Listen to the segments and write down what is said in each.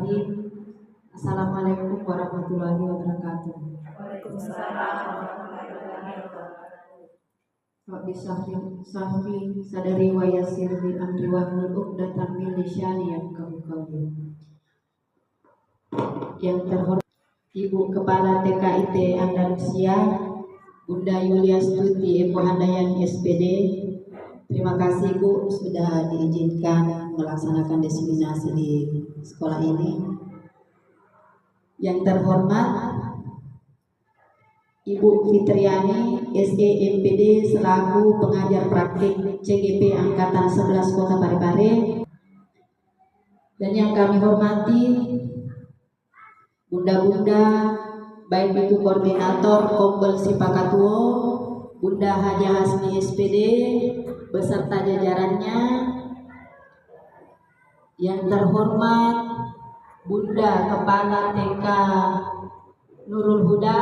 Bismillahirrahmanirrahim. Assalamualaikum warahmatullahi wabarakatuh. Waalaikumsalam warahmatullahi wabarakatuh. Rabbi sahri sadari wa yassir li amri wahlul 'uqdatam min lisani yafqahu qawli. Yang terhormat Ibu Kepala TKIT Andalusia, Bunda Yulia Stuti Eko Handayani SPD. Terima kasih Bu sudah diizinkan melaksanakan diseminasi di sekolah ini. Yang terhormat Ibu Fitriani SE MPD selaku pengajar praktik CGP Angkatan 11 Kota Parepare. Dan yang kami hormati Bunda-bunda, baik itu koordinator Kombel Sipakatuo, Bunda Haja Hasni SPD beserta jajarannya. Yang terhormat Bunda Kepala TK Nurul Huda,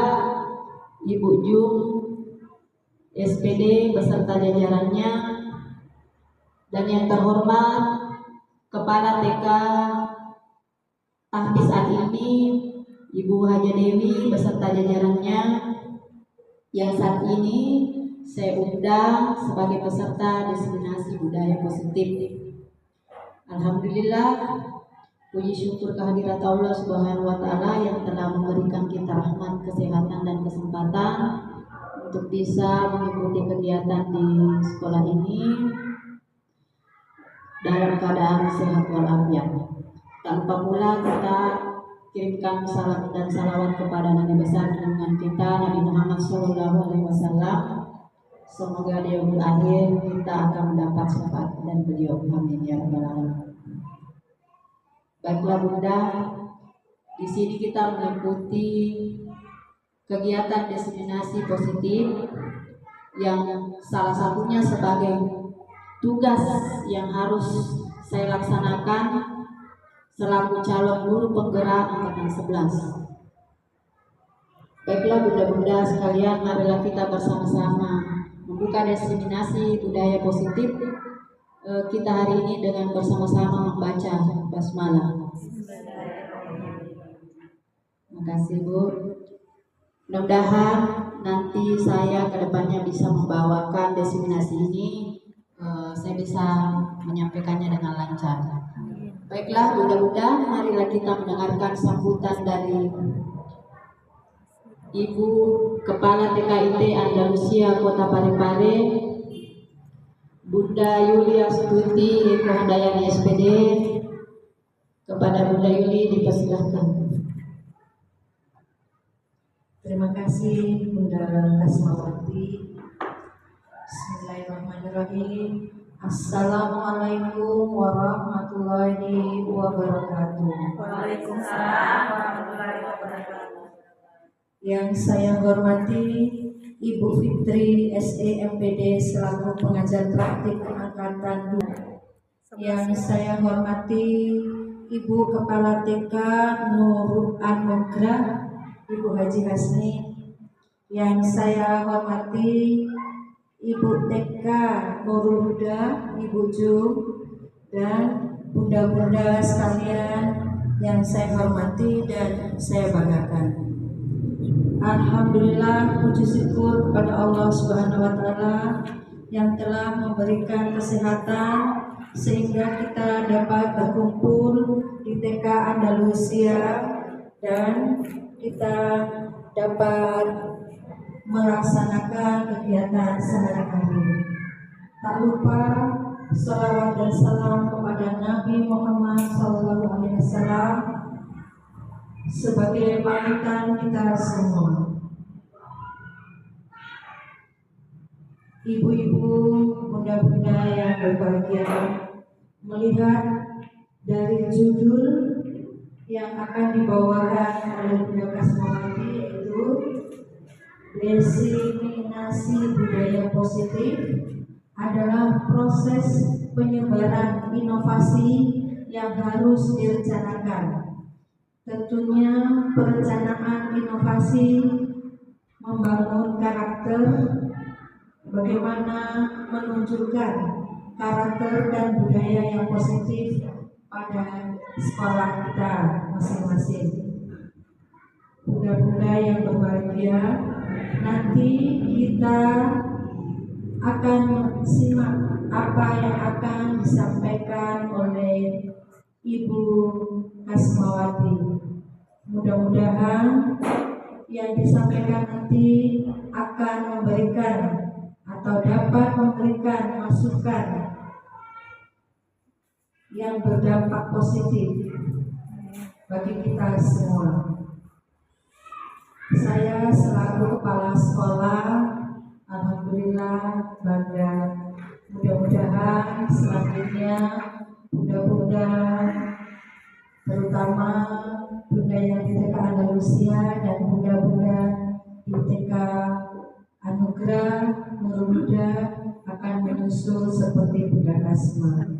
Ibu Jum SPD beserta jajarannya. Dan yang terhormat Kepala TK Tahfiz Al-Ilmi, Ibu Haja Dewi beserta jajarannya, yang saat ini saya undang sebagai peserta diseminasi budaya positif. Alhamdulillah, puji syukur kehadirat Allah Subhanahu wa Ta'ala yang telah memberikan kita rahmat, kesehatan, dan kesempatan untuk bisa mengikuti kegiatan di sekolah ini dalam keadaan sehat walafiat. Tanpa mula kita kirimkan salam dan salawat kepada Nabi besar junjungan kita Nabi Muhammad SAW. Semoga di yaumil akhir kita akan mendapat syafaat dan beliau. Amin ya rabbal alamin. Baiklah Bunda, di sini kita mengikuti kegiatan diseminasi positif yang salah satunya sebagai tugas yang harus saya laksanakan selaku calon guru penggerak angkatan 11. Baiklah Bunda-bunda sekalian, marilah kita bersama-sama membuka diseminasi budaya positif kita hari ini dengan bersama-sama membaca basmalah. Terima kasih Bu. Mudah-mudahan nanti saya kedepannya bisa membawakan diseminasi ini, saya bisa menyampaikannya dengan lancar. Baiklah Bunda-bunda, marilah kita mendengarkan sambutan dari Ibu Kepala TKIT Andalusia Kota Parepare, Bunda Yulia Stuti Eko Handayani SPD. Kepada Bunda Yuli dipersilahkan. Terima kasih Bunda Kasmawati. Bismillahirrahmanirrahim. Assalamualaikum warahmatullahi wabarakatuh. Waalaikumsalam warahmatullahi wabarakatuh. Yang saya hormati Ibu Fitri SE MPD selaku pengajar praktik angkatan 2. Yang saya hormati Ibu Kepala TK Nurul Anugrah Ibu Haji Hasni. Yang saya hormati Ibu TK Nurul Huda, Ibu Jum, dan bunda-bunda sekalian yang saya hormati dan saya banggakan. Alhamdulillah, puji syukur kepada Allah Subhanahu wa Ta'ala yang telah memberikan kesehatan sehingga kita dapat berkumpul di TK Andalusia dan kita dapat melaksanakan kegiatan sehari-hari. Tak lupa salawat dan salam kepada Nabi Muhammad SAW sebagai panutan kita semua. Ibu-ibu, bunda-bunda yang berbahagia, melihat dari judul yang akan dibawakan oleh Bunda Kasmawati, yaitu diseminasi budaya positif adalah proses penyebaran inovasi yang harus direncanakan. Tentunya perencanaan inovasi membangun karakter, bagaimana menunjukkan karakter dan budaya yang positif pada sekolah kita masing-masing. Bunda-bunda yang berbahagia, nanti kita akan simak apa yang akan disampaikan oleh Ibu Hasmawati. Mudah-mudahan yang disampaikan nanti akan memberikan atau dapat memberikan masukan yang berdampak positif bagi kita semua. Saya selaku kepala sekolah, alhamdulillah bangga. Mudah-mudahan selanjutnya bunda-bunda, terutama bunda yang di TK Andalusia dan bunda-bunda di TK Anugerah Nurul Huda akan menyusul seperti Bunda Asma.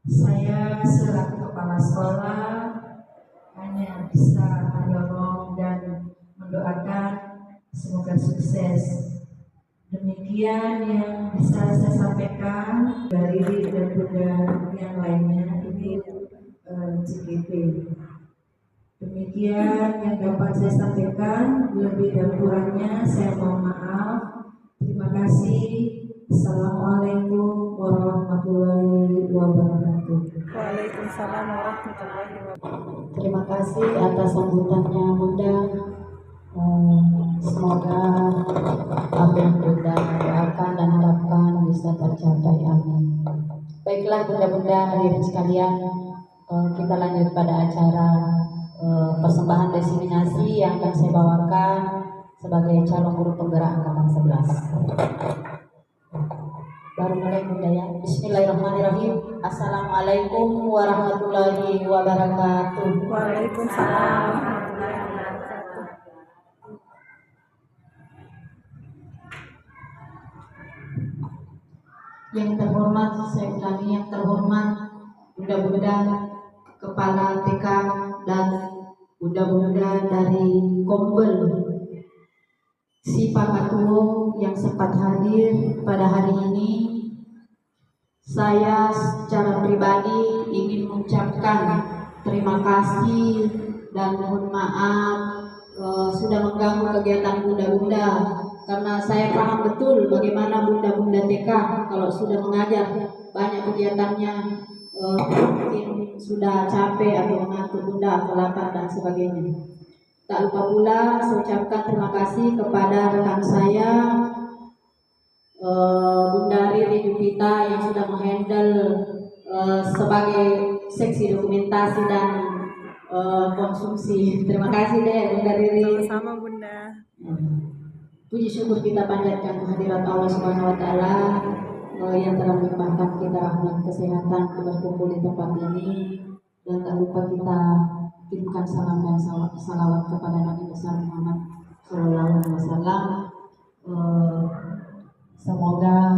Saya selaku kepala sekolah hanya bisa mendorong dan mendoakan semoga sukses. Demikian yang bisa saya sampaikan dari dan Bunda yang lainnya ini CGP. Demikian yang dapat saya sampaikan, lebih dan kurangnya saya mohon maaf. Terima kasih. Assalamualaikum warahmatullahi wabarakatuh. Waalaikumsalam warahmatullahi wabarakatuh. Terima kasih atas sambutannya Bunda. Semoga apa yang Bunda doakan dan harapkan bisa tercapai. Amin. Baiklah bunda-bunda hadirin sekalian, kita lanjut pada acara persembahan desiminasi yang akan saya bawakan sebagai calon guru penggerak angkatan 11. Baru mulai bunda ya. Bismillahirrahmanirrahim. Assalamualaikum warahmatullahi wabarakatuh. Waalaikumsalam warahmatullahi wabarakatuh. Yang terhormat, saya ulangi, yang terhormat bunda-bunda kepala TK dan bunda-bunda dari Kombel Sipa Katuo yang sempat hadir pada hari ini. Saya secara pribadi ingin mengucapkan terima kasih dan mohon maaf sudah mengganggu kegiatan bunda-bunda, karena saya paham betul bagaimana bunda-bunda TK kalau sudah mengajar banyak kegiatannya, mungkin sudah capek atau mengantuk bunda, kelapar dan sebagainya. Tak lupa pula saya ucapkan terima kasih kepada rekan saya Bunda Riri Jupita yang sudah menghandle sebagai seksi dokumentasi dan konsumsi. Terima kasih deh Bunda Riri. Sama Bunda. Puji syukur kita panjatkan kehadirat Allah Subhanahu wa taala yang telah melimpahkan kita rahmat kesehatan berkumpul di tempat ini, dan tak lupa kita kirimkan salam dan salawat kepada Nabi besar Muhammad Sallallahu Alaihi Wasallam. Semoga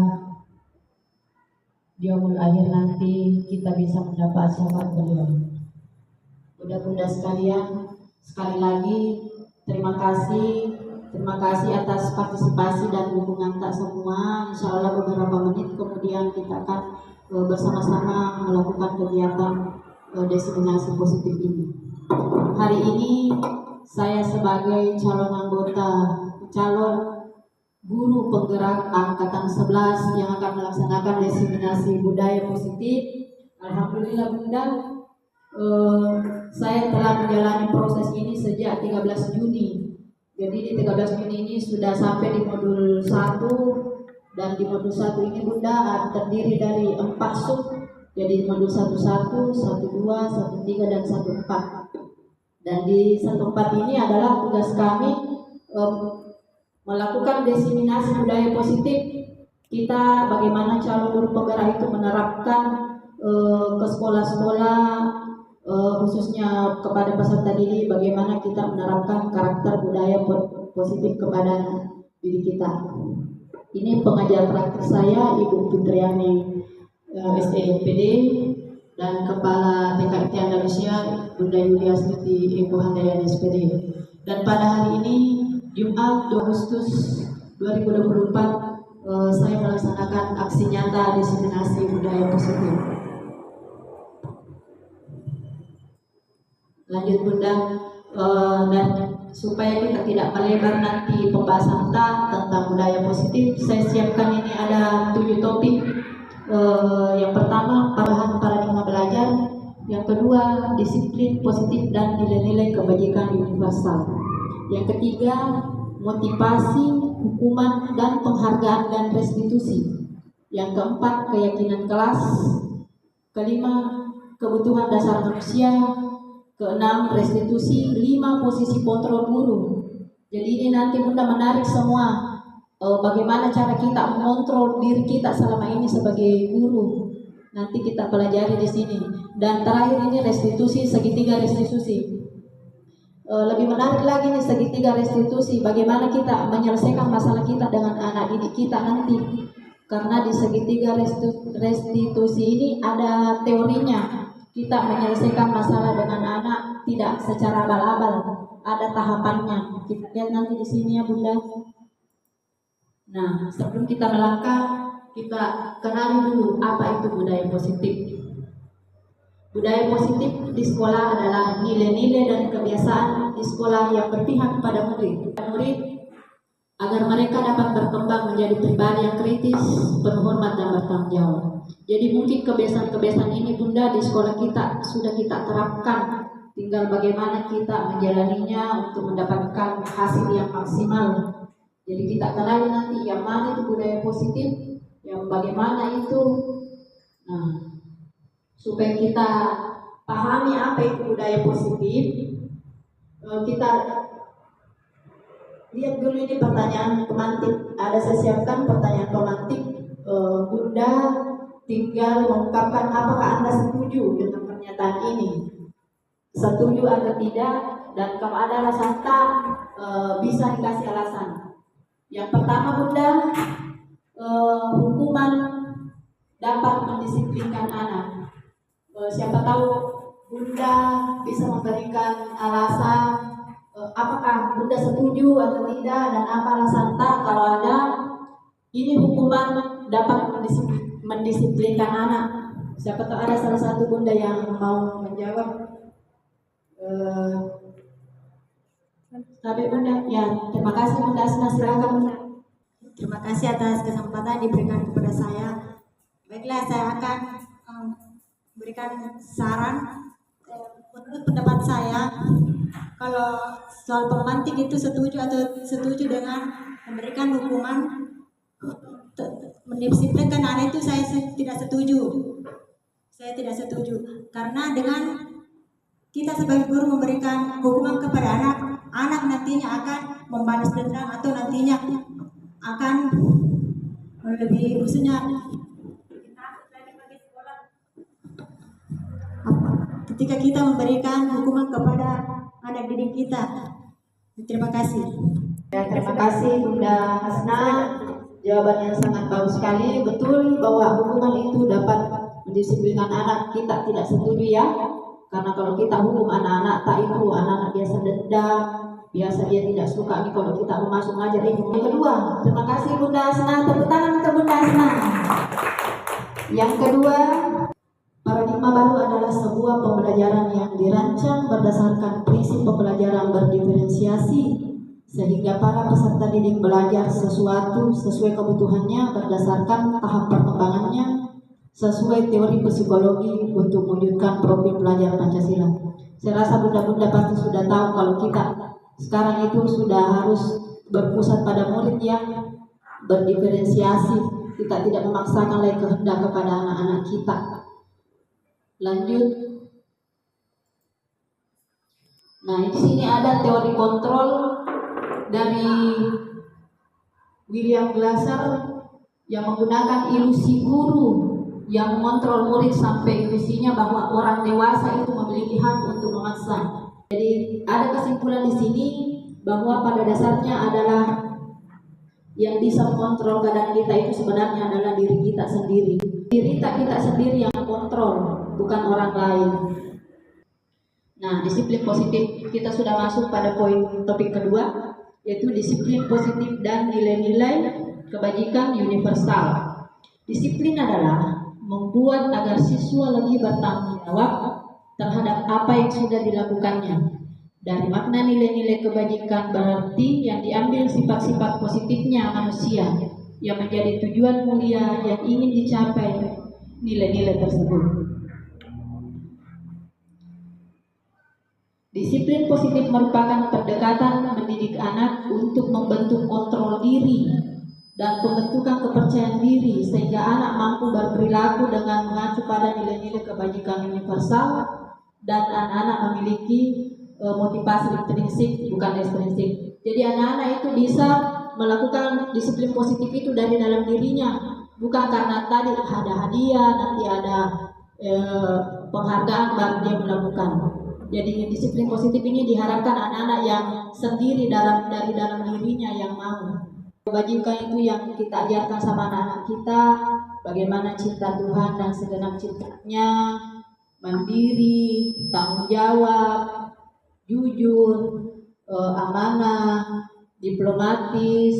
di yaumul akhir nanti kita bisa mendapat syafaat beliau. Bunda-bunda sekalian, sekali lagi terima kasih atas partisipasi dan dukungan tak semua. Insya Allah beberapa menit kemudian kita akan bersama-sama melakukan kegiatan desiminasi positif ini. Hari ini saya sebagai calon guru penggerak angkatan 11 yang akan melaksanakan desiminasi budaya positif. Alhamdulillah Bunda, saya telah menjalani proses ini sejak 13 Juni. Jadi di 13 Juni ini sudah sampai di modul 1, dan di modul 1 ini Bunda terdiri dari 4 sub. Jadi modul 11, 12, 13 dan 14. Dan di 14 ini adalah tugas kami melakukan desiminasi budaya positif. Kita bagaimana calon guru penggerak itu menerapkan ke sekolah-sekolah, khususnya kepada peserta didik, bagaimana kita menerapkan karakter budaya positif kepada diri kita. Ini pengajar praktik saya Ibu Fitriani STMPD, dan Kepala TKIT Andalusia Bunda Yulia Stuti Ibu Handayani SPD. Dan pada hari ini Jumat 2 Agustus 2024 saya melaksanakan aksi nyata diseminasi budaya positif. Lanjut Bunda, dan supaya kita tidak melebar nanti pembahasan tentang budaya positif, saya siapkan ini ada 7 topik. Yang pertama, perubahan paradigma belajar. Yang kedua, disiplin positif dan nilai-nilai kebajikan universal. Yang ketiga, motivasi, hukuman, dan penghargaan dan restitusi. Yang keempat, keyakinan kelas. Kelima, kebutuhan dasar manusia. Keenam, restitusi. 5, posisi kontrol guru. Jadi ini nanti Bunda menarik semua bagaimana cara kita mengontrol diri kita selama ini sebagai guru. Nanti kita pelajari di sini. Dan terakhir ini restitusi, segitiga restitusi. Lebih menarik lagi nih segitiga restitusi, bagaimana kita menyelesaikan masalah kita dengan anak didik kita nanti. Karena di segitiga restitusi ini ada teorinya. Kita menyelesaikan masalah dengan anak tidak secara abal-abal, ada tahapannya. Kita lihat nanti di sini ya Bunda. Nah, sebelum kita melangkah, kita kenali dulu apa itu budaya positif. Budaya positif di sekolah adalah nilai-nilai dan kebiasaan di sekolah yang berpihak pada murid agar mereka dapat berkembang menjadi pribadi yang kritis, berhormat dan bertanggung jawab. Jadi mungkin kebiasaan-kebiasaan ini Bunda di sekolah kita sudah kita terapkan, tinggal bagaimana kita menjalaninya untuk mendapatkan hasil yang maksimal. Jadi kita kenali nanti yang mana itu budaya positif, yang bagaimana itu. Nah, supaya kita pahami apa itu budaya positif, kita lihat dulu ini pertanyaan pemantik. Ada saya siapkan pertanyaan pemantik. Bunda tinggal mengungkapkan apakah Anda setuju dengan pernyataan ini. Setuju atau tidak, dan kalau ada alasan tak, bisa dikasih alasan. Yang pertama Bunda, hukuman dapat mendisiplinkan anak. Siapa tahu Bunda bisa memberikan alasan apakah Bunda setuju atau tidak, dan apa alasan tak kalau ada ini hukuman dapat mendisiplinkan anak. Siapa tahu ada salah satu Bunda yang mau menjawab. Tapi Bunda, ya terima kasih Bunda. Silakan Bunda. Terima kasih atas kesempatan diberikan kepada saya. Baiklah, saya akan berikan saran. Menurut pendapat saya, kalau soal pemantik itu setuju dengan memberikan hukuman mendisiplinkan anak itu, saya tidak setuju. Saya tidak setuju karena dengan kita sebagai guru memberikan hukuman kepada anak nantinya akan membalas dendam atau nantinya akan lebih khususnya ketika kita memberikan hukuman kepada anak didik kita. Terima kasih. Ya, terima kasih Bunda Hasna. Jawaban yang sangat bagus sekali. Betul bahwa hukuman itu dapat mendisiplinkan anak. Kita tidak setuju ya. Karena kalau kita hukum anak-anak tak itu, anak-anak biasa dendam, biasa dia tidak suka nih kalau kita mau masuk ngajar ini. Yang kedua, terima kasih Bunda Hasna. Tepuk tangan untuk Bunda Hasna. Yang kedua, paradigma baru adalah sebuah pembelajaran yang dirancang berdasarkan prinsip pembelajaran berdiferensiasi, sehingga para peserta didik belajar sesuatu sesuai kebutuhannya berdasarkan tahap perkembangannya, sesuai teori psikologi untuk mewujudkan profil pelajar Pancasila. Saya rasa bunda-bunda pasti sudah tahu kalau kita sekarang itu sudah harus berpusat pada murid yang berdiferensiasi. Kita tidak memaksakan lagi kehendak kepada anak-anak kita. Lanjut. Nah, di sini ada teori kontrol dari William Glasser yang menggunakan ilusi guru yang mengontrol murid sampai ilusinya bahwa orang dewasa itu memiliki hak untuk memaksa. Jadi ada kesimpulan di sini bahwa pada dasarnya adalah yang bisa mengontrol keadaan kita itu sebenarnya adalah diri kita sendiri. Diri kita sendiri yang kontrol, bukan orang lain. Nah, disiplin positif kita sudah masuk pada poin topik kedua, yaitu disiplin positif dan nilai-nilai kebajikan universal. Disiplin adalah membuat agar siswa lebih bertanggung jawab terhadap apa yang sudah dilakukannya. Dari makna nilai-nilai kebajikan berarti yang diambil sifat-sifat positifnya manusia yang menjadi tujuan mulia yang ingin dicapai nilai-nilai tersebut. Disiplin positif merupakan pendekatan mendidik anak untuk membentuk kontrol diri dan pembentukan kepercayaan diri sehingga anak mampu berperilaku dengan mengacu pada nilai-nilai kebajikan universal dan anak-anak memiliki motivasi intrinsik bukan ekstrinsik. Jadi anak-anak itu bisa melakukan disiplin positif itu dari dalam dirinya, bukan karena tadi ada hadiah, nanti ada penghargaan baru dia melakukan. Jadi disiplin positif ini diharapkan anak-anak yang sendiri dari dalam dirinya yang mau. Kebajikan itu yang kita ajarkan sama anak-anak kita, bagaimana cinta Tuhan dan segenap ciptaannya, mandiri, tanggung jawab, jujur, amanah, diplomatis,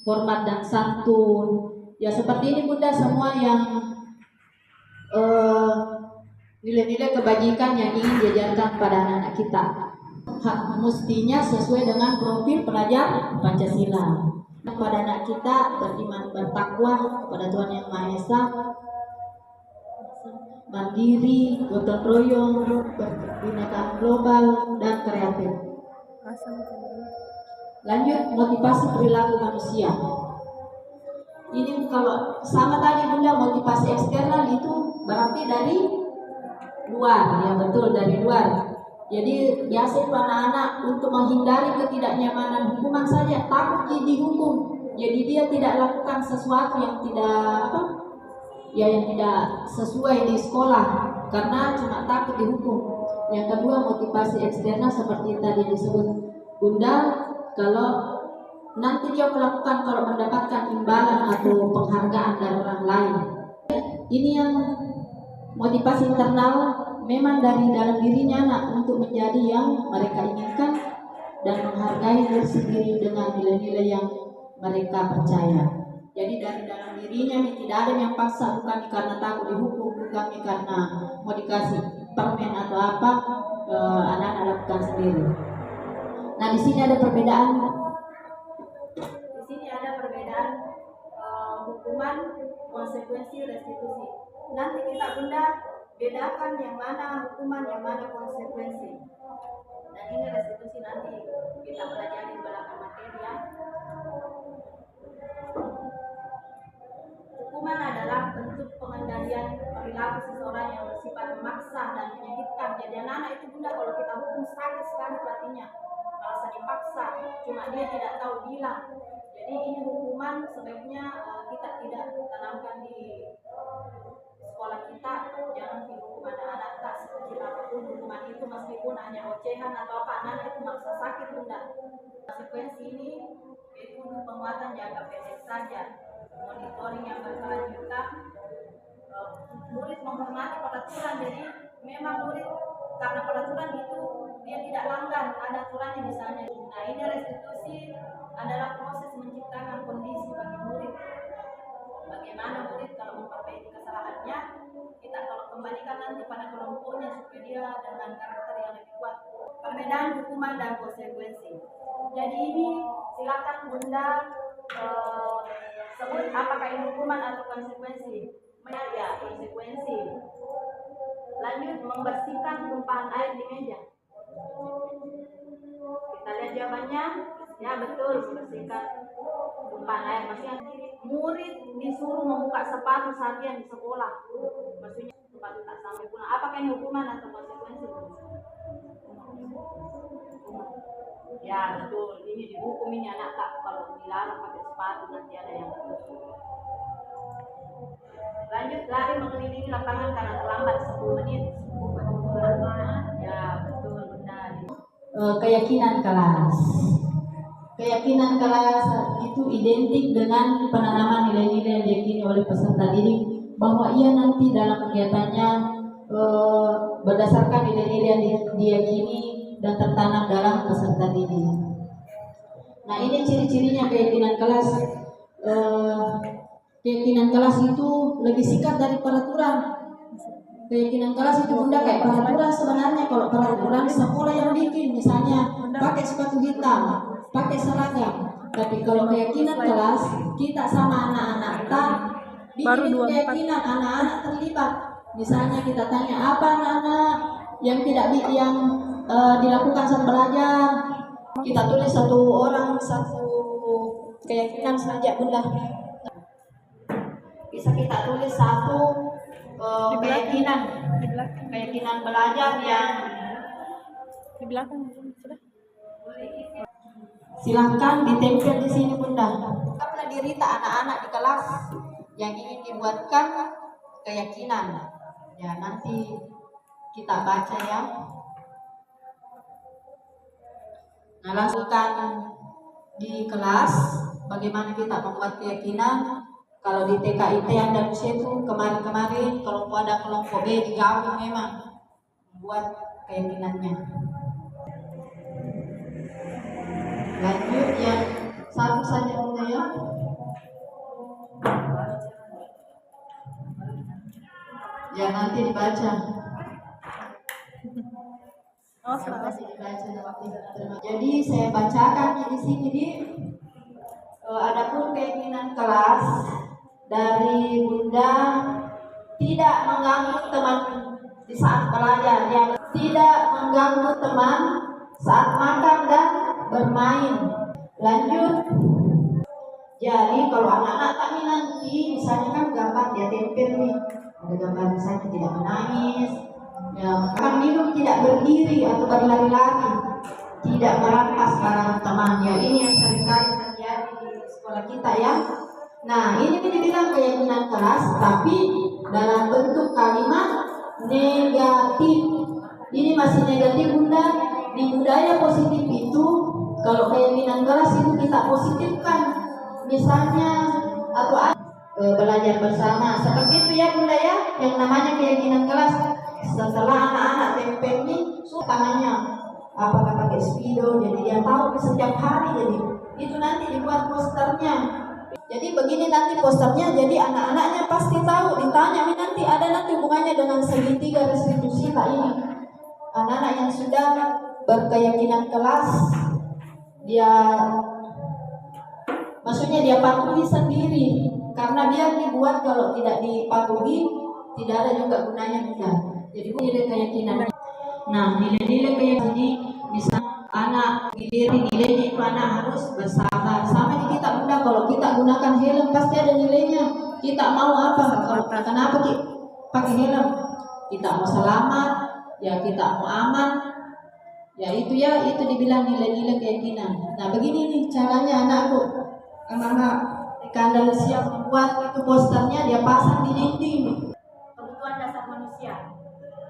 hormat dan santun. Ya seperti ini Bunda, semua yang nilai-nilai kebajikan yang ingin diajarkan pada anak-anak kita. Mestinya sesuai dengan profil pelajar Pancasila. Kepada anak kita beriman bertakwa kepada Tuhan Yang Maha Esa, mandiri, gotong royong, berbhinneka global, dan kreatif. Lanjut, motivasi perilaku manusia. Ini kalau sama tadi Bunda, motivasi eksternal itu berarti dari luar, ya betul, dari luar. Jadi biasa itu anak-anak untuk menghindari ketidaknyamanan hukuman saja takut dihukum. Jadi dia tidak lakukan sesuatu yang tidak yang tidak sesuai di sekolah karena cuma takut dihukum. Yang kedua, motivasi eksternal seperti tadi disebut Bunda, kalau nanti dia melakukan kalau mendapatkan imbalan atau penghargaan dari orang lain. Ini yang motivasi internal memang dari dalam dirinya anak untuk menjadi yang mereka inginkan dan menghargai diri sendiri dengan nilai-nilai yang mereka percaya. Jadi dari dalam dirinya tidak ada yang paksa, bukan karena takut dihukum, bukan karena mau dikasih permen atau apa, anak-anak lakukan sendiri. Nah di sini ada perbedaan. Di sini ada perbedaan hukuman, konsekuensi, restitusi. Nanti kita Bunda bedakan yang mana hukuman, yang mana konsekuensi. Dan ini restitusi nanti kita pelajari di belakang materi ya. Hukuman adalah bentuk pengendalian perilaku seseorang yang bersifat memaksa dan menyakitkan. Jadi anak-anak itu Bunda kalau kita hukum sakit sekali hatinya, merasa dipaksa, cuma dia tidak tahu bilang. Jadi ini hukuman sebaiknya kita tidak tanamkan di sekolah kita, jangan dihukum anak-anak tak sekecil apapun hukuman itu, meskipun hanya ocehan atau apa, anak-anak itu merasa sakit Bunda. Konsekuensi ini yaitu penguatan jangka pendek saja, monitoring yang berkelanjutan, murid menghormati peraturan. Jadi memang murid karena peraturan itu dia tidak langgar, ada aturannya misalnya. Nah ini restitusi adalah proses menciptakan kondisi bagi murid. Bagaimana murid kalau memperbaiki kesalahannya, kita kalau kembalikan nanti pada kelompoknya supaya dia dengan karakter yang lebih kuat. Perbedaan hukuman dan konsekuensi. Jadi ini silakan Bunda sebut apakah ini hukuman atau konsekuensi. Ya, konsekuensi. Lanjut, membersihkan tumpahan air di meja. Kita lihat jawabannya. Ya betul, membersihkan tumpahan air. Maksudnya murid disuruh membuka sepatu saat dia di sekolah. Maksudnya sepatu tak sampai pulang. Apakah ini hukuman atau konsekuensi? Ya betul, ini dihukum ini anak tak kalau dilarang pakai sepatu nanti ada yang lanjut lari mengelilingi lapangan karena terlambat 10 menit. Ya betul Bunda. Keyakinan kelas. Keyakinan kelas itu identik dengan penanaman nilai-nilai yang diyakini oleh peserta didik bahwa ia nanti dalam kegiatannya berdasarkan nilai-nilai yang diyakini dan tertanam dalam peserta didik. Nah ini ciri-cirinya keyakinan kelas. keyakinan kelas itu lebih singkat dari peraturan. Keyakinan kelas itu bunda kayak peraturan sebenarnya. Kalau peraturan sekolah yang bikin, misalnya pakai sepatu hitam, pakai seragam. Tapi kalau keyakinan kelas, kita sama anak-anak tak Baru bikin 24. keyakinan, anak-anak terlibat. Misalnya kita tanya apa anak-anak yang tidak dilakukan saat belajar, kita tulis satu orang satu keyakinan saja bunda. Bisa kita tulis satu keyakinan Di belakang. keyakinan belajar yang Di belakang. Sudah. silahkan ditempel di sini bunda. Pernah dirita anak-anak di kelas yang ingin dibuatkan keyakinan. Ya nanti kita baca ya. Nah langsungkan di kelas bagaimana kita membuat keyakinan. Kalau di TKIT Andalusia itu kemarin-kemarin kelompok ada kelompok B digabung memang buat keyakinannya. Lanjut yang satu saja bunda ya. Ya nanti dibaca. Oh, salah. Jadi saya bacakan di sini adapun keyakinan kelas dari bunda tidak mengganggu teman di saat belajar, yang tidak mengganggu teman saat makan dan bermain. Lanjut. Jadi kalau anak-anak kami nanti misalnya kan gambar dia tempel nih, ada gambar misalnya tidak menangis, ya, makan minum tidak berdiri atau berlari-lari, tidak merampas barang teman. Ya ini yang seringkali terjadi di sekolah kita ya. Nah ini dibilang keyakinan kelas, tapi dalam bentuk kalimat negatif. Ini masih negatif bunda. Di budaya positif itu kalau keyakinan kelas itu kita positifkan, misalnya atau belajar bersama seperti itu ya bunda ya, yang namanya keyakinan kelas. Setelah anak-anak tempel nih tangannya apakah pakai spidol, jadi dia tahu setiap hari, jadi itu nanti dibuat posternya. Jadi begini nanti posternya, jadi anak-anaknya pasti tahu, ditanya nanti ada nanti hubungannya dengan segitiga restitusi ini. Anak-anak yang sudah berkeyakinan kelas, dia maksudnya dia patuhi sendiri, karena dia dibuat kalau tidak dipatuhi tidak ada juga gunanya bunda. Jadi nilai keyakinan. Nah nilai-nilai keyakinan bisa anak nilainya itu anak harus bersabar. Sama di kita bunda, kalau kita gunakan helm pasti ada nilainya. Kita mau apa? Kalau kenapa kita pakai helm? Kita mau selamat, ya kita mau aman. Ya itu dibilang nilai-nilai keyakinan. Nah begini nih caranya anakku, anak-anak Andalusia membuat itu posternya, dia pasang di dinding. Kebutuhan dasar manusia.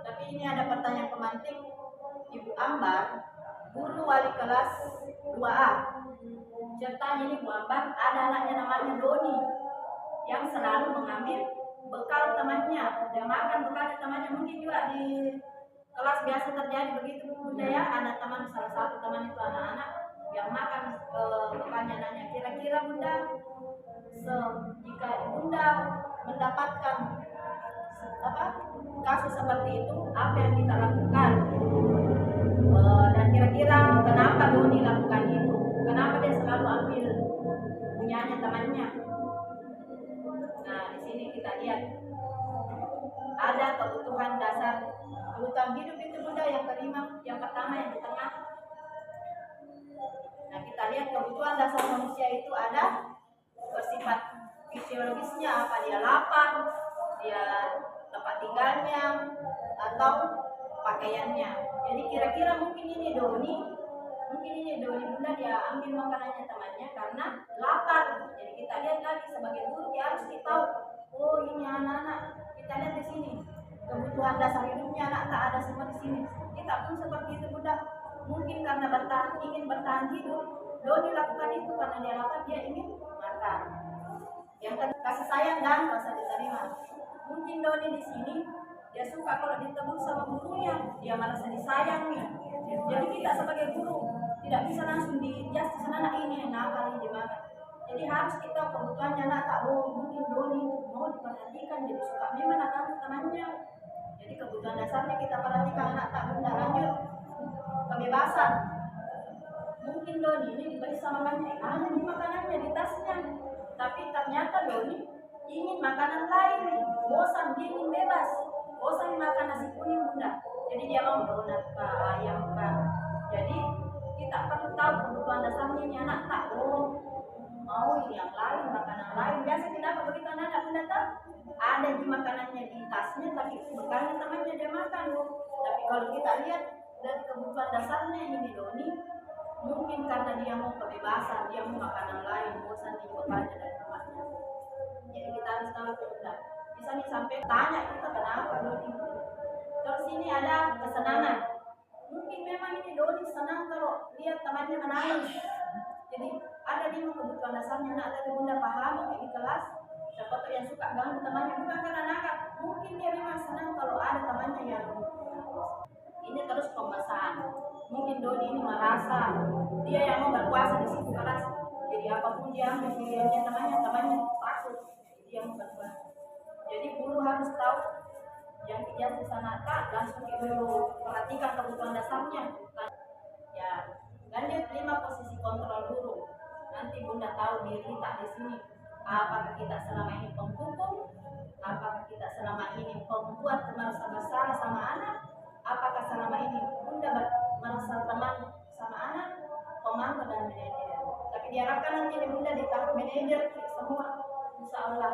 Tapi ini ada pertanyaan pemantik, Ibu Ambar, guru wali kelas 2A. Ceritanya ini Bu Ambar, ada anaknya namanya Doni yang selalu mengambil bekal temannya. Dia makan bekal temannya, mungkin juga di kelas biasa terjadi begitu bunda ya. Ada teman, salah satu teman itu anak-anak yang makan bekalnya anaknya. Kira-kira bunda, jika bunda mendapatkan kasus seperti itu, apa yang kita lakukan? Dan kira-kira kenapa Doni lakukan itu? Kenapa dia selalu ambil punyanya temannya? Nah di sini kita lihat ada kebutuhan dasar, kebutuhan hidup itu bunda yang kelima, yang pertama yang di tengah. Nah kita lihat kebutuhan dasar manusia itu ada bersifat fisiologisnya, apa dia lapar, dia tempat tinggalnya, atau pakaiannya. Jadi kira-kira mungkin ini Doni bunda, dia ambil makanannya temannya karena lapar. Jadi kita lihat lagi sebagai guru, dia harus tahu, oh ini anak-anak, kita lihat di sini kebutuhan dasar hidupnya anak tak ada semua di sini. Kita pun seperti itu bunda. Mungkin karena ingin bertahan hidup, Doni lakukan itu karena dia lapar, dia ingin makan. Yang kedua, kasih sayang dan rasa diterima. Mungkin Doni di sini dia suka kalau ditegur sama gurunya, dia merasa disayangi. Jadi kita sebagai guru tidak bisa langsung di-justis anak ini nakal ini dimakan. Jadi harus kita kebutuhannya anak tak mungkin Doni mau diperhatikan, jadi suka memang anak temannya. Jadi kebutuhan dasarnya kita perhatikan anak tak bunda. Lanjut kebebasan. Mungkin Doni ini diberi makannya, ada di makanannya di tasnya, tapi ternyata Doni ingin makanan lain, bosan, dia ingin bebas, bosan makan nasi kuning bunda. Jadi dia mau donat kah, ayam kah. Jadi kita perlu tahu kebutuhan dasarnya ini anak tak mau yang lain, makanan lain. Biasa kenapa begitu anak bunda tak? Ada di makanannya di tasnya, tapi bukan temannya dia makan. Tapi kalau kita lihat dari kebutuhan dasarnya ini Doni, mungkin karena dia mau kebebasan, dia mau makanan lain, bosan di kotanya dan rumahnya. Jadi kita harus tahu bunda. Bisa nih sampai tanya kita kenapa Doni. Terus ini ada kesenangan. Mungkin memang ini Doni senang kalau lihat temannya menangis. Jadi ada di kebutuhan dasarnya anak tadi bunda pahami di kelas. Siapa tuh yang suka ganggu temannya bukan karena nakal. Mungkin dia memang senang kalau ada temannya yang ini terus pembesaran. Mungkin Doni ini merasa dia yang mau berkuasa di situ kelas. Jadi apapun dia ambil pilihannya temannya takut. Jadi dia mau berkuasa. Jadi guru harus tahu yang kejar di sana tak langsung ibu perhatikan kebutuhan dasarnya. Ya, lanjut 5 posisi kontrol guru. Nanti bunda tahu diri tak di sini. Apakah kita selama ini penghukum? Apakah kita selama ini pembuat merasa bersalah sama anak? Apakah selama ini bunda merasa teman sama anak, pemantau dan manajer? Tapi diharapkan nanti bunda di tahap manajer semua, insya Allah.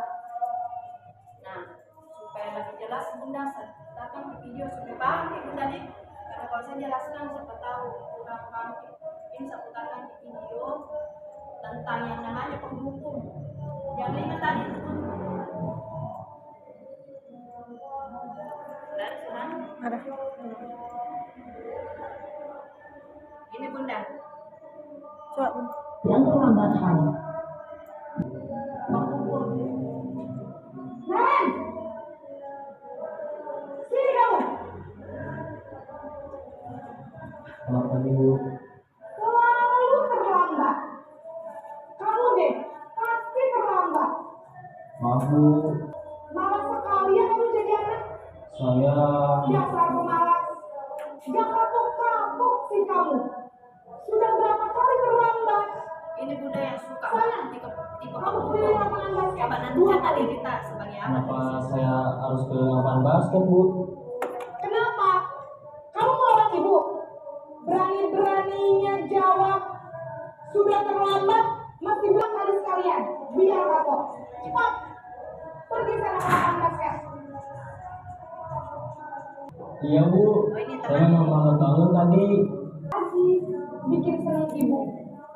Nah, supaya lebih jelas bunda sertakan di video supaya paham bunda nih. Karena kalau saya jelaskan siapa tahu kurang paham, ini saya putarkan di video tentang yang namanya penghukum. Yang 5 tadi itu dan Tuhan Ada. ini bunda. Coba bunda. Yang terlambat hari. Sini kamu. Selamat pagi Bu. Selalu terlambat. Kamu deh, pasti terlambat. Maaf Bu, Malas sekali ya kamu jadi anak. saya Dasar pemalas. Gak kapok-kapok sih kamu. Sudah berapa kali terlambat? Ini bunda yang suka Sana. tipe Kamu pilih lapangan basket. coba nanti Dua cari kali. kita sebagai apa kenapa saya harus ke lapangan basket Bu? Kenapa? Kamu melawan ibu? Berani-beraninya jawab. Sudah terlambat, masih bilang kali sekalian. Biar kapok. Cepat. Pergi sana ke lapangan basket. Iya Bu, saya memang bangun tadi. Lagi bikin senang ibu.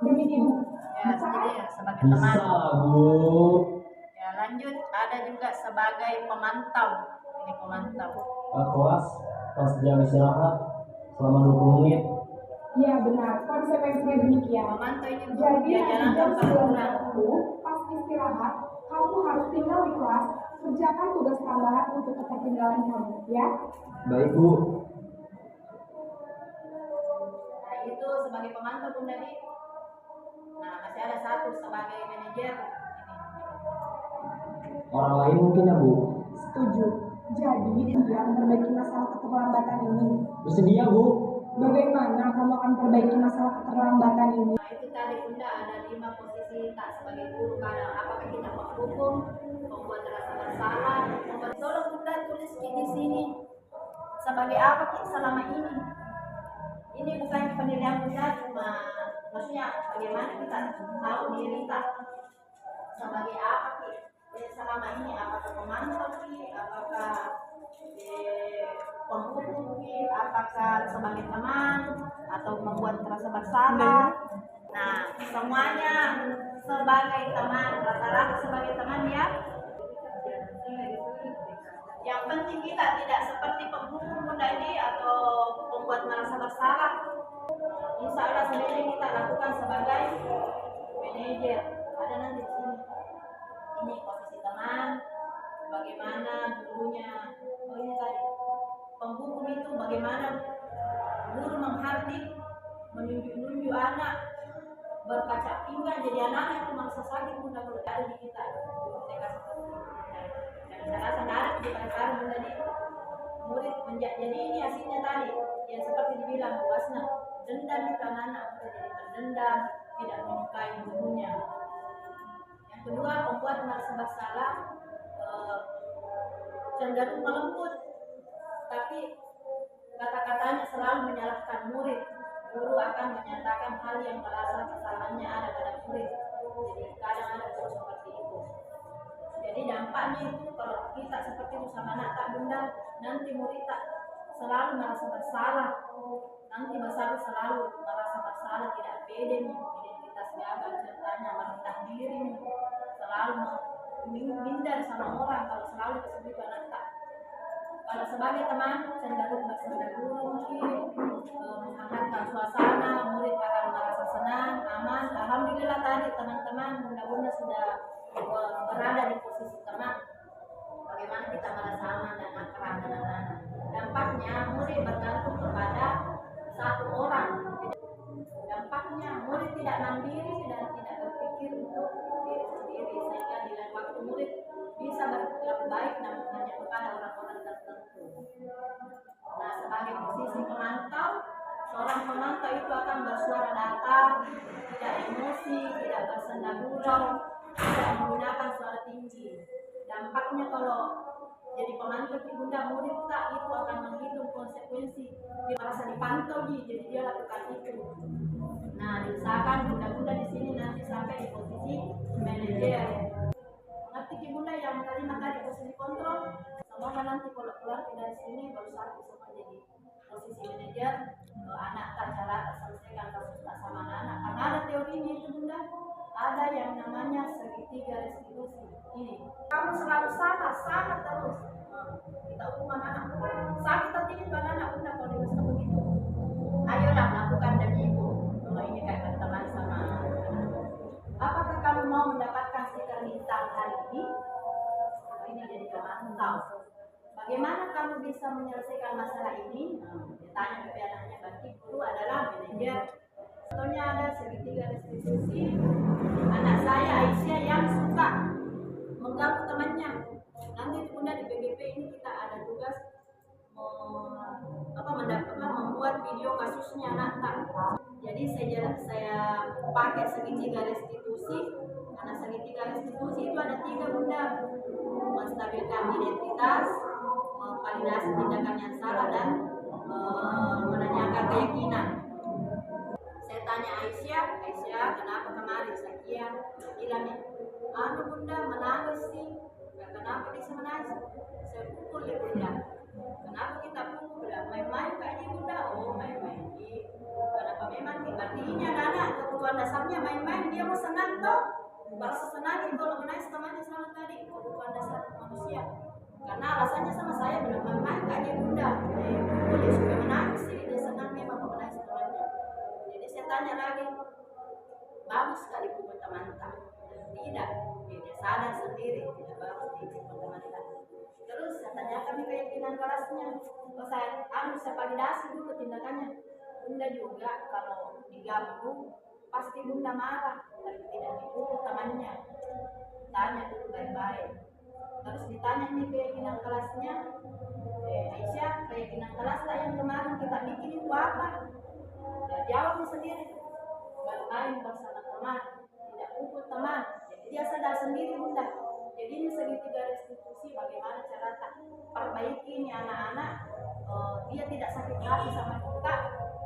Demi ibu. ya, jadi ya, sebagai Bisa teman. Bu. Ya, lanjut ada juga sebagai pemantau. Ini pemantau. Kelas pas jam istirahat selama 20 menit. Iya benar, konsekuensinya demikian. Pemantau ini Jadi dia nanti jalan jam peraturan. 9.30 pas istirahat, kamu harus tinggal di kelas, kerjakan tugas tambahan untuk ketertinggalan kamu, ya? Baik Bu. Nah, itu sebagai pemantau bunda nih. Nah, masih ada satu sebagai manajer. Orang lain mungkin ya Bu. Setuju. Jadi dia memperbaiki masalah keterlambatan ini. Bersedia Bu. Bagaimana kamu akan perbaiki masalah keterlambatan ini? Nah, itu tadi bunda ada 5 posisi tak sebagai guru. Kadang apakah kita menghukum, membuat rasa bersalah, membuat tolong bunda tulis di sini sebagai apa Ki selama ini. Ini bukan penilaian bunda, cuma maksudnya bagaimana kita tahu diri kita sebagai apa Ki. Selama ini apakah pemantau Ki, apakah penghukum Ki, apakah sebagai teman atau membuat rasa bersalah. Nah, semuanya sebagai teman, rata-rata sebagai teman ya. Yang penting kita tidak seperti penghukum bunda ini atau membuat merasa bersalah. Insya Allah sebenarnya kita lakukan sebagai manajer. Ada nanti di sini. Ini posisi teman, bagaimana gurunya. Oh ini tadi. Penghukum itu bagaimana guru menghardik, menunjuk-nunjuk anak, berkaca pinggang jadi anak itu merasa sakit bunda kalau ada di kita TK seperti ini. Dan saya rasa tidak ada di perasaan bunda di murid jadi ini hasilnya tadi yang seperti dibilang Bu Asna, dendam di anak jadi terdendam, tidak menyukai gurunya. Yang kedua, membuat merasa bersalah, cenderung melembut, tapi kata-katanya selalu menyalahkan murid. Guru akan menyatakan hal yang merasa kesalahannya ada pada murid. Jadi kadang ada guru seperti itu. Jadi dampaknya itu kalau kita seperti itu sama anak tak bunda, nanti murid tak selalu merasa bersalah. Nanti selalu merasa bersalah, tidak pede nih, identitas gagal, ceritanya merendah diri nih, selalu minder sama orang kalau selalu disebut anak tak. Kalau sebagai teman cenderung bersenda guru mungkin menghangatkan suasana, murid akan merasa senang, aman. Alhamdulillah tadi teman-teman bunda-bunda sudah berada di posisi teman. Bagaimana kita merasa aman dan akrab dengan anak. Dampaknya murid bergantung kepada satu orang. Dampaknya murid tidak mandiri dan tidak berpikir untuk diri sendiri, sehingga di lain waktu murid bisa berlaku baik namun hanya kepada orang-orang tertentu. Nah, sebagai posisi pemantau, seorang pemantau itu akan bersuara datar, tidak emosi, tidak bersenda gurau, tidak menggunakan suara tinggi. Dampaknya kalau jadi pemantau di bunda murid tak itu akan menghitung konsekuensi. Dia merasa dipantau jadi dia lakukan itu. Nah, diusahakan bunda-bunda di sini nanti sampai di posisi manajer. Ngerti ki bunda yang terima tadi posisi kontrol. Semoga nanti kalau keluar dari sini berusaha bisa menjadi posisi manajer. Anak tak cara tak selesaikan kasus tak sama anak. Karena ada teorinya itu bunda. Ada yang namanya segitiga restitusi. Ini kamu selalu salah terus. Kita hukuman anak. Sakit hati itu anak bunda kalau dikasih begitu. Ayolah lakukan demi ibu. Kalau ini kayak teman sama anak. Apakah kamu mau mendapatkan stiker bintang hari ini? Ini jadi pemantau. Bagaimana kamu bisa menyelesaikan masalah ini? Ditanya ke anaknya, berarti guru adalah manajer. Contohnya ada segitiga restitusi. Anak saya Aisyah yang suka mengganggu temannya. Nanti bunda di BGP ini kita ada tugas membuat video kasusnya anak tak. Jadi saya pakai segitiga restitusi. Karena segitiga restitusi itu ada 3 bunda: menstabilkan identitas, memvalidasi tindakan yang salah, dan menanyakan keyakinan. Saya tanya Aisyah, kenapa kemarin sekian? Bilang nih, bunda menangis sih. Kenapa bisa menangis? Saya pukul ya bunda. Kenapa kita pukul? Main-main kayaknya bunda. Oh, main-main. Kenapa memang berarti ini anak kebutuhan dasarnya main-main, dia mau senang toh. Merasa senang kalau menangis temannya sama tadi, kebutuhan dasar manusia. Karena alasannya sama saya belum main-main kayaknya bunda. Dia suka menangis sih, dia senang memang menangis temannya. Jadi saya tanya lagi, bagus sekali pukul teman-teman. Tidak, dia sadar sendiri tidak bagus dipukul teman-teman. Terus saya tanyakan keyakinan kelasnya. Kalau saya validasi dulu tindakannya. Bunda juga kalau diganggu pasti bunda marah, tapi tidak dipukul temannya. Tanya dulu baik-baik. Terus ditanya nih keyakinan kelasnya. Aisyah, keyakinan kelas yang kemarin kita bikin itu apa? Ya, jawab sendiri. Bermain bersama teman, tidak pukul teman. Jadi dia sadar sendiri bunda. Jadi ini segitiga restitusi, bagaimana cara tak perbaiki ini anak-anak. Dia tidak sakit hati sama kita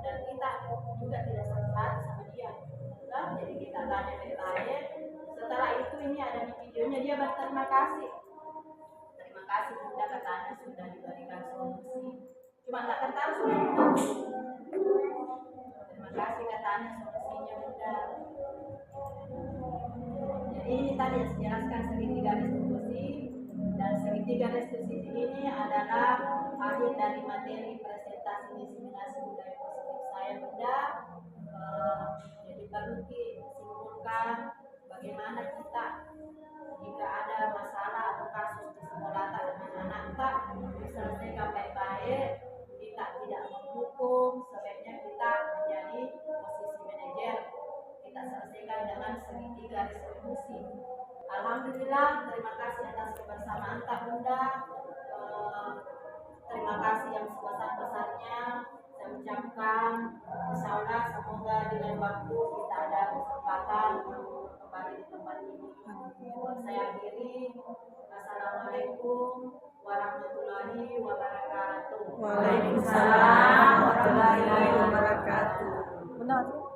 dan kita juga tidak sakit hati sama dia. Nah, jadi kita tanya baik-baik. Setelah itu ini ada di videonya, dia berterima kasih. Terima kasih bunda, katanya sudah diberikan solusi. Cuma nggak ketahui sudah diberikan. Terima kasih katanya solusinya bunda. Jadi ini tadi yang saya jelaskan segitiga restitusi, dan segitiga restitusi ini adalah akhir dari materi presentasi diseminasi budaya positif saya bunda. Jadi perlu disimpulkan bagaimana kita jika ada masalah atau kasus di sekolah dengan anak tak diselesaikan baik-baik, kita tidak menghukum, sebaiknya kita menjadi posisi manajer, kita selesaikan dengan segitiga restitusi. Alhamdulillah, terima kasih atas kebersamaan Tak Bunda. Terima kasih yang sebesar-besarnya. Saya ucapkan, insya Allah semoga di lain waktu kita ada kesempatan untuk kembali di tempat ini. Saya akhiri. Assalamualaikum warahmatullahi wabarakatuh. Waalaikumsalam warahmatullahi wabarakatuh. Benar.